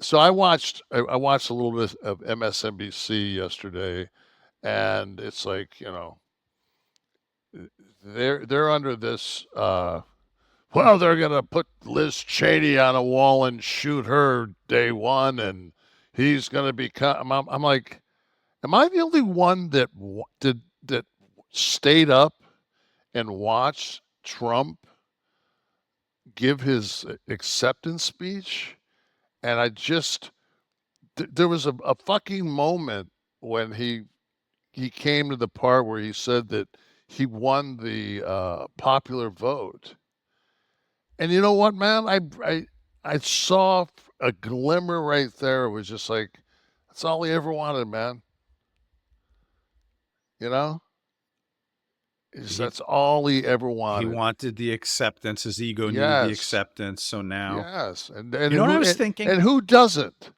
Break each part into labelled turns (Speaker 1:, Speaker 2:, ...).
Speaker 1: So I watched a little bit of MSNBC yesterday, and it's like, they're under this well, they're gonna put Liz Cheney on a wall and shoot her day one, and he's gonna become. I'm like, am I the only one that that stayed up and watched Trump give his acceptance speech? And I just there was a fucking moment when he came to the part where he said that he won the popular vote. And you know what, man? I saw a glimmer right there. It was just like that's all he ever wanted, man. You know,
Speaker 2: He
Speaker 1: that's all he ever
Speaker 2: he
Speaker 1: wanted.
Speaker 2: wanted the acceptance. His ego needed the
Speaker 1: Yes,
Speaker 2: acceptance. So now,
Speaker 1: yes,
Speaker 2: you know what I was thinking?
Speaker 1: and who doesn't,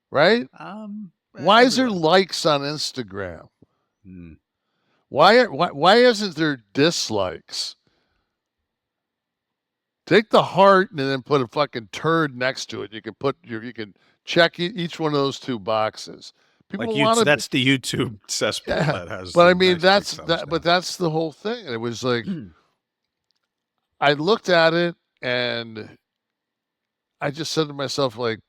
Speaker 1: right? Why is there
Speaker 2: Everyone.
Speaker 1: likes on Instagram?
Speaker 2: Hmm.
Speaker 1: Why isn't there dislikes? Take the heart and then put a fucking turd next to it. You can check each one of those two boxes.
Speaker 2: Like
Speaker 1: People
Speaker 2: you,
Speaker 1: want to be,
Speaker 2: that's the YouTube cesspool
Speaker 1: yeah,
Speaker 2: that has
Speaker 1: but
Speaker 2: the
Speaker 1: I mean
Speaker 2: nice big
Speaker 1: that's
Speaker 2: thumbs
Speaker 1: but
Speaker 2: down.
Speaker 1: that's the whole thing. And it was like I looked at it and I just said to myself like,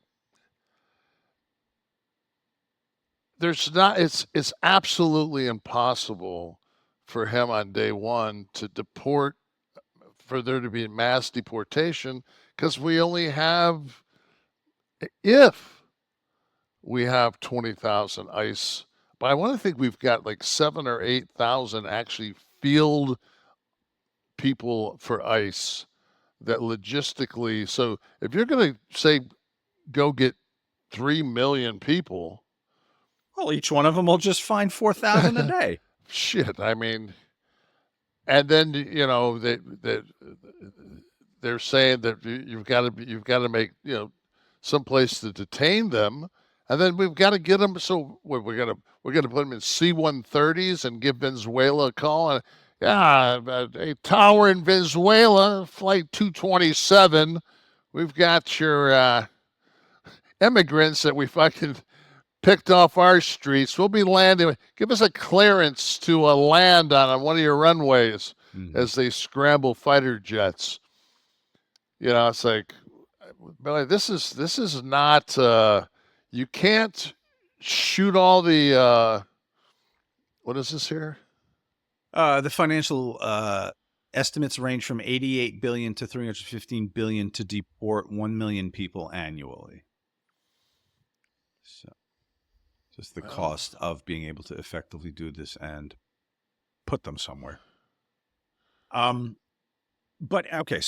Speaker 1: there's not. It's absolutely impossible for him on day one to deport for there to be mass deportation because we only have if we have 20,000 ICE. But I want to think we've got like 7 or 8,000 actually field people for ICE that logistically. So if you're going to say go get 3 million people,
Speaker 2: Well, each one of them will just find 4,000 a day.
Speaker 1: shit. I mean, and then they're saying that you've got to make some place to detain them, and then we've got to get them. So we're gonna put them in C-130s and give Venezuela a call. And yeah, a tower in Venezuela, flight 227. We've got your immigrants that we fucking picked off our streets. We'll be landing. Give us a clearance to land on one of your runways
Speaker 2: Mhm.
Speaker 1: as they scramble fighter jets. It's like, Billy, this is not. You can't shoot all the. What is this here?
Speaker 2: The financial estimates range from 88 billion to 315 billion to deport 1 million people annually. So, just the cost of being able to effectively do this and put them somewhere. But okay,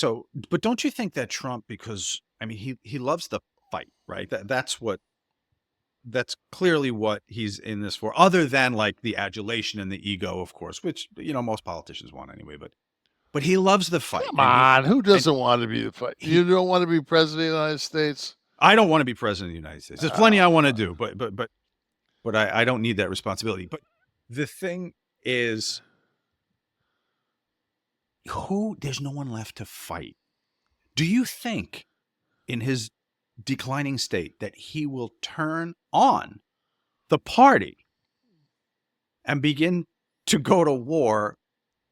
Speaker 2: but don't you think that Trump, because I mean he loves the fight, right? That's clearly what he's in this for, other than like the adulation and the ego, of course, which most politicians want anyway. But he loves the fight,
Speaker 1: Come
Speaker 2: and
Speaker 1: on, who
Speaker 2: and
Speaker 1: doesn't want to be the fight?
Speaker 2: he
Speaker 1: You don't want to be president of the United States?
Speaker 2: I don't want to be president of the United States. There's plenty I
Speaker 1: Oh,
Speaker 2: want to do, but I don't need that responsibility. But the thing is, there's no one left to fight. Do you think in his declining state that he will turn on the party and begin to go to war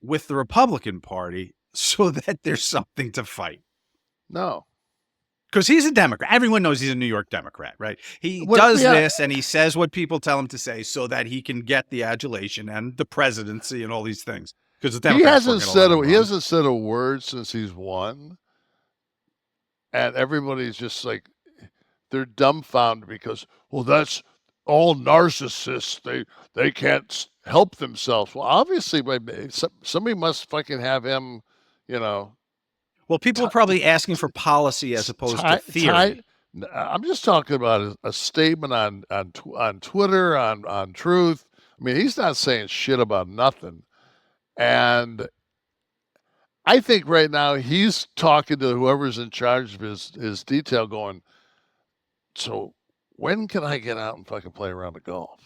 Speaker 2: with the Republican Party so that there's something to fight?
Speaker 1: no.
Speaker 2: Because he's a Democrat. Everyone knows he's a New York Democrat, right? He
Speaker 1: What?
Speaker 2: does
Speaker 1: Yeah.
Speaker 2: this and he says what people tell him to say so that he can get the adulation and the presidency and all these things. Because the Democrats
Speaker 1: He hasn't said a word since he's won, and everybody's just like they're dumbfounded because that's all narcissists. They can't help themselves. Well, obviously, somebody must fucking have him. You know,
Speaker 2: Well, people are probably asking for policy as opposed to theory.
Speaker 1: I'm just talking about a statement on Twitter on Truth. I mean, he's not saying shit about nothing, and I think right now he's talking to whoever's in charge of his detail, going, so when can I get out and fucking play around the golf?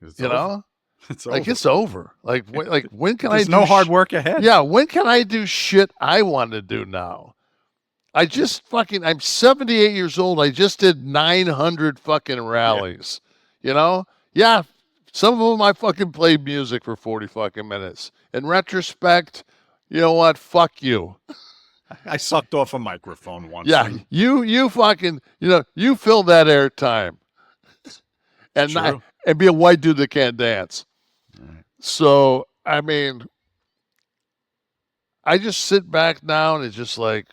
Speaker 2: It's
Speaker 1: You
Speaker 2: over.
Speaker 1: know,
Speaker 2: It's
Speaker 1: like
Speaker 2: over.
Speaker 1: it's over. Like when can I
Speaker 2: There's
Speaker 1: do
Speaker 2: no hard work ahead.
Speaker 1: Yeah, when can I do shit I want to do now? I'm 78 years old. I just did 900 fucking
Speaker 2: Yeah.
Speaker 1: rallies. You know? Yeah, some of them I fucking played music for 40 fucking minutes. In retrospect, you know what? Fuck you.
Speaker 2: I sucked off a microphone once,
Speaker 1: Yeah,
Speaker 2: and
Speaker 1: you fucking, you fill that airtime
Speaker 2: it's
Speaker 1: and not,
Speaker 2: true.
Speaker 1: and be a white dude that can't dance.
Speaker 2: All right.
Speaker 1: So, I mean, I just sit back now and it's just like,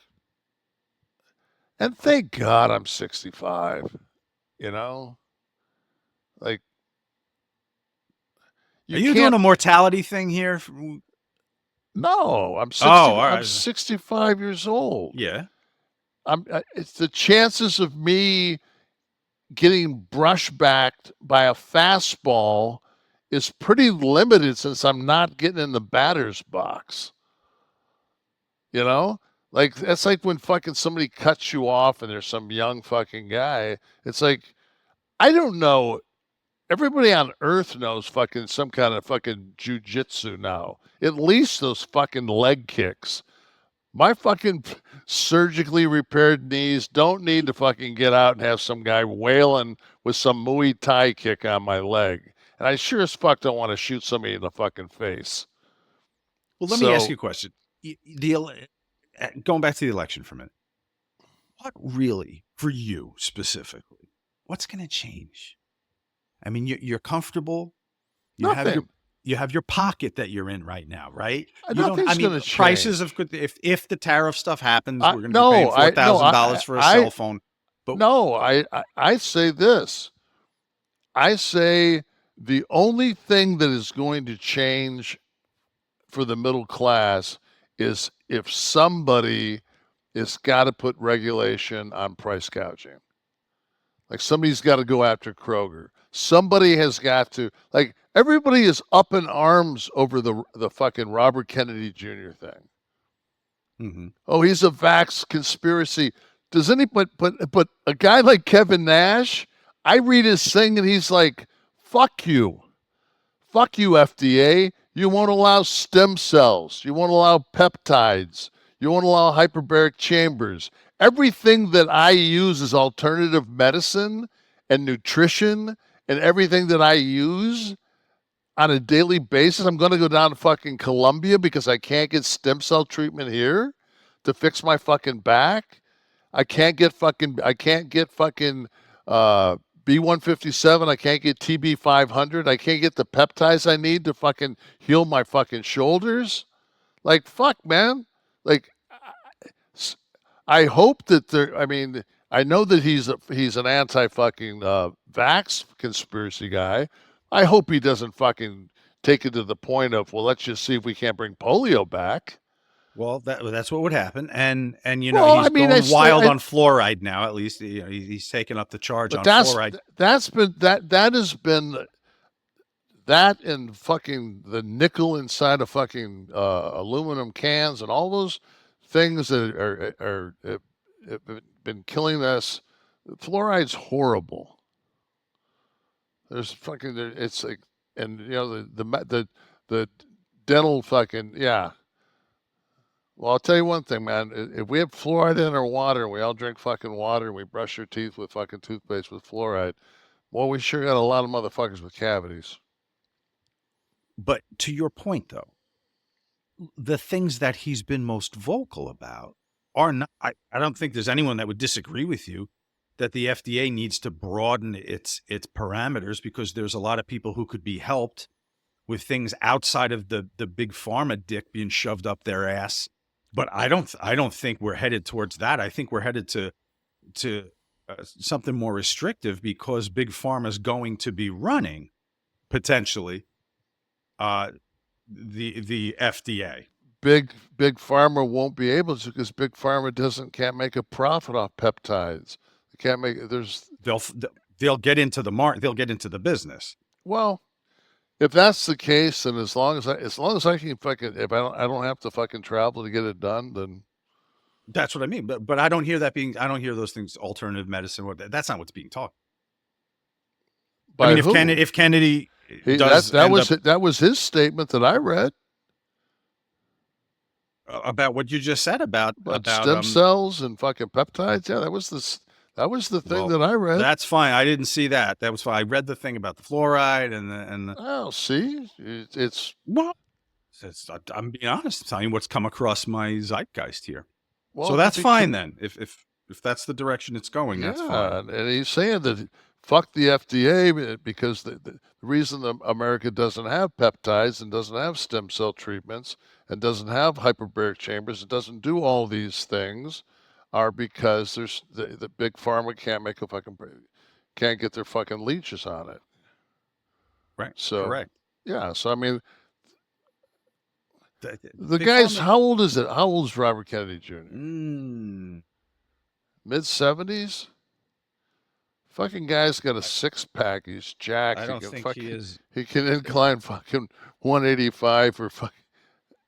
Speaker 1: and thank God I'm 65, you know? Like,
Speaker 2: Are
Speaker 1: you
Speaker 2: you doing
Speaker 1: can't,
Speaker 2: a mortality thing here?
Speaker 1: no,
Speaker 2: Oh, all
Speaker 1: I'm
Speaker 2: right.
Speaker 1: 65 years old.
Speaker 2: Yeah.
Speaker 1: It's the chances of me getting brushbacked by a fastball is pretty limited since I'm not getting in the batter's box. You know? Like that's like when fucking somebody cuts you off and there's some young fucking guy. It's like I don't know. Everybody on earth knows fucking some kind of fucking jujitsu now. At least those fucking leg kicks. My fucking surgically repaired knees don't need to fucking get out and have some guy wailing with some Muay Thai kick on my leg. And I sure as fuck don't want to shoot somebody in the fucking face.
Speaker 2: Well, let me ask you
Speaker 1: So
Speaker 2: a question. Going back to the election for a minute, what really, for you specifically, what's going to change? I mean, you're comfortable. You have your
Speaker 1: nothing.
Speaker 2: you have your pocket that you're in right now, right? You don't. I
Speaker 1: Nothing's
Speaker 2: mean,
Speaker 1: going to
Speaker 2: prices
Speaker 1: change.
Speaker 2: of if the tariff stuff happens, we're going to be paying
Speaker 1: No,
Speaker 2: $4,000 for a cell phone. But
Speaker 1: no, I say this. I say the only thing that is going to change for the middle class is if somebody has got to put regulation on price gouging. Like somebody's got to go after Kroger. Somebody has got to like everybody is up in arms over the fucking Robert Kennedy Jr. thing.
Speaker 2: mhm.
Speaker 1: Oh, he's a vax conspiracy. Does any but a guy like Kevin Nash, I read his thing and he's like, "Fuck you, fuck you, FDA. You won't allow stem cells. You won't allow peptides. You won't allow hyperbaric chambers. Everything that I use as alternative medicine and nutrition and everything that I use on a daily basis. I'm going to go down to fucking Colombia because I can't get stem cell treatment here to fix my fucking back. I can't get fucking B157. I can't get TB 500. I can't get the peptides I need to fucking heal my fucking shoulders. Like fuck, man. Like I hope that there. I mean, I know that he's an anti fucking vax conspiracy guy. I hope he doesn't fucking take it to the point of well, let's just see if we can't bring polio back.
Speaker 2: Well, that's what would happen, and
Speaker 1: Well, I
Speaker 2: he's
Speaker 1: mean,
Speaker 2: going wild on fluoride now. At least he's taking up the charge
Speaker 1: but
Speaker 2: on fluoride.
Speaker 1: that has been that and fucking the nickel inside of fucking aluminum cans and all those things that have been killing us. Fluoride's horrible. There's fucking it's like and the dental fucking yeah. Well, I'll tell you one thing, man. If we have fluoride in our water, and we all drink fucking water, and we brush our teeth with fucking toothpaste with fluoride. Well, we sure got a lot of motherfuckers with cavities.
Speaker 2: But to your point, though, the things that he's been most vocal about are not. I don't think there's anyone that would disagree with you that the FDA needs to broaden its parameters because there's a lot of people who could be helped with things outside of the big pharma dick being shoved up their ass. But I don't think we're headed towards that. I think we're headed to something more restrictive because big pharma is going to be running potentially uh, the FDA.
Speaker 1: Big pharma won't be able to because big pharma doesn't can't make a profit off peptides. They can't make there's
Speaker 2: They'll they'll get into the market. They'll get into the business.
Speaker 1: well, if that's the case, then as long as I can fucking if I don't have to fucking travel to get it done, then
Speaker 2: That's what I mean. But I don't hear that being. I don't hear those things. Alternative medicine. That's not what's being taught. I
Speaker 1: by
Speaker 2: mean,
Speaker 1: who?
Speaker 2: If Kennedy does
Speaker 1: That
Speaker 2: end
Speaker 1: was
Speaker 2: up
Speaker 1: that was his statement that I read.
Speaker 2: About what you just said about
Speaker 1: But stem cells and fucking peptides, yeah, that was the thing
Speaker 2: well,
Speaker 1: that I read.
Speaker 2: that's fine. I didn't see that. That was fine. I read the thing about the fluoride and
Speaker 1: Oh, see, it's
Speaker 2: well, I'm being honest. I'm telling you what's come across my zeitgeist here. So
Speaker 1: well to
Speaker 2: that's
Speaker 1: be
Speaker 2: fine then. If that's the direction it's going, that's fine.
Speaker 1: yeah, and he's saying that fuck the FDA because the reason that America doesn't have peptides and doesn't have stem cell treatments and doesn't have hyperbaric chambers and doesn't do all these things are because there's the big pharma can't make a fucking can't get their fucking leeches on it.
Speaker 2: Right.
Speaker 1: So
Speaker 2: Correct.
Speaker 1: yeah, so I mean the
Speaker 2: Big
Speaker 1: guy's
Speaker 2: pharma.
Speaker 1: how old is it? How old is Robert Kennedy Jr.?
Speaker 2: Mm,
Speaker 1: Mid 70s? Fucking guy's got a six pack. He's jacked.
Speaker 2: I
Speaker 1: He
Speaker 2: don't
Speaker 1: can
Speaker 2: think he
Speaker 1: fucking
Speaker 2: is.
Speaker 1: he can incline fucking 185 or fucking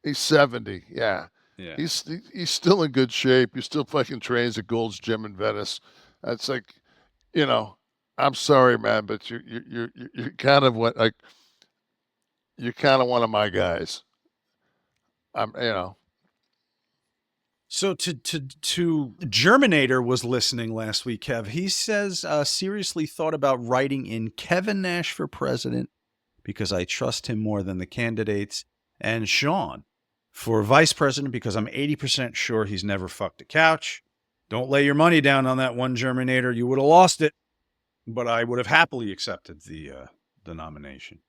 Speaker 1: he's 70. Yeah.
Speaker 2: Yeah.
Speaker 1: He's still in good shape. He still fucking trains at Gold's Gym in Venice. It's like, you know, I'm sorry, man, but you're kind of what like you're kind of one of my guys. I'm you know.
Speaker 2: So to Germinator was listening last week, Kev. He says seriously thought about writing in Kevin Nash for president because I trust him more than the candidates, and Sean for vice president because I'm 80% sure he's never fucked a couch. Don't lay your money down on that one, Germinator. You would have lost it, but I would have happily accepted the nomination.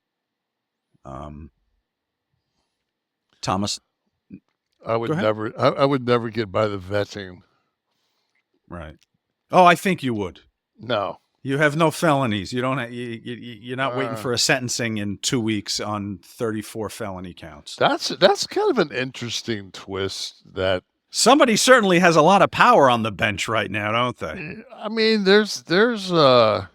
Speaker 2: Thomas,
Speaker 1: I would
Speaker 2: go ahead.
Speaker 1: never I would never get by the vetting.
Speaker 2: Right. Oh, I think you would.
Speaker 1: No.
Speaker 2: You have no felonies. You don't. You're not waiting
Speaker 1: Uh,
Speaker 2: for a sentencing in 2 weeks on 34 felony counts.
Speaker 1: that's kind of an interesting twist that
Speaker 2: Somebody certainly has a lot of power on the bench right now, don't they?
Speaker 1: I mean, there's a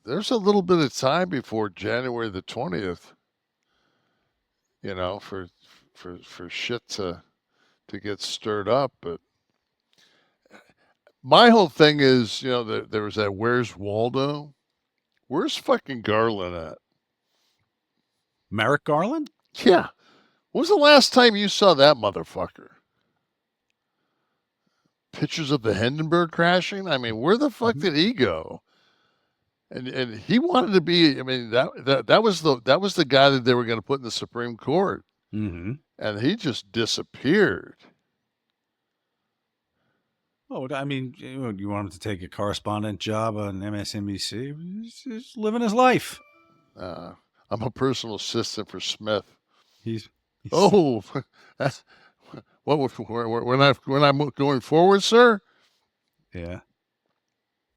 Speaker 1: little bit of time before January the 20th, you know, for shit to get stirred up. But my whole thing is, you know, there was that Where's Waldo? Where's fucking Garland at?
Speaker 2: Merrick Garland?
Speaker 1: Yeah. When was the last time you saw that motherfucker? Pictures of the Hindenburg crashing? I mean, where the fuck did he go? And he wanted to be. I mean, that was the guy that they were going to put in the Supreme Court,
Speaker 2: Mm-hmm.
Speaker 1: and he just disappeared.
Speaker 2: Oh, I mean, you want him to take a correspondent job on MSNBC? He's living his life.
Speaker 1: I'm a personal assistant for Smith.
Speaker 2: He's
Speaker 1: Oh, that's, what we're not going forward, sir.
Speaker 2: yeah.